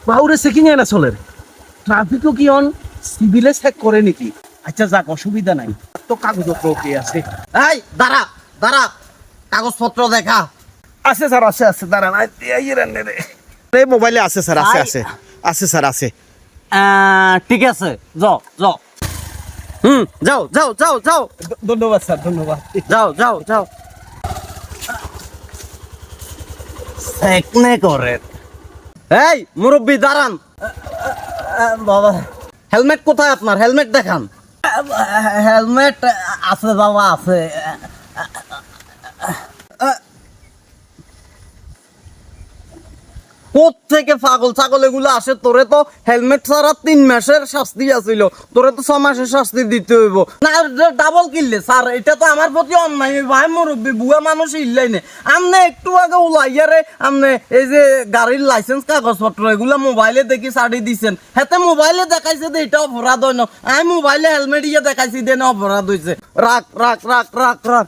বাউরে checking এ না চলে ট্রাফিকও কি অন সিভিলে চেক করে নাকি আচ্ছা যাক অসুবিধা নাই তো কাগজপত্র ওকে আছে এই দাঁড়া দাঁড়া কাগজপত্র দেখা আছে স্যার আছে আছে দাঁড়ান রে মোবাইলে আছে স্যার আছে আছে আছে স্যার আছে ঠিক আছে যাও যাও যাও যাও যাও যাও ধন্যবাদ স্যার ধন্যবাদ যাও যাও যাও সেকনে করে এই মুরব্বি দাঁড়ান বাবা হেলমেট কোথায় আপনার হেলমেট দেখান হেলমেট আছে বাবা আছে থেকে পাগল ছাগল এগুলো আসে তোরে তো হেলমেট ছাড়া 3 মাসের শাস্তি আছিল তোরে তো 6 মাসের শাস্তি দিতে হইব না ডাবল কিনলে স্যার এটা তো আমার প্রতি অন্যায় ভাই মুরব্বী বুয়া মানুষ ইল্লাই নে আমনে একটু আগে উলাইয়ারে আমনে এই যে গাড়ির লাইসেন্স কাগজপত্র এগুলা মোবাইলে দেখি ছাড়ি দিছেন হেতে মোবাইলে দেখাইছে যে এটা অপরাধ হয় না আমি মোবাইলে হেলমেট ইয়ে দেখাইছি দেন অপরাধ হইছে রাখ রাখ রাখ রাখ রাখ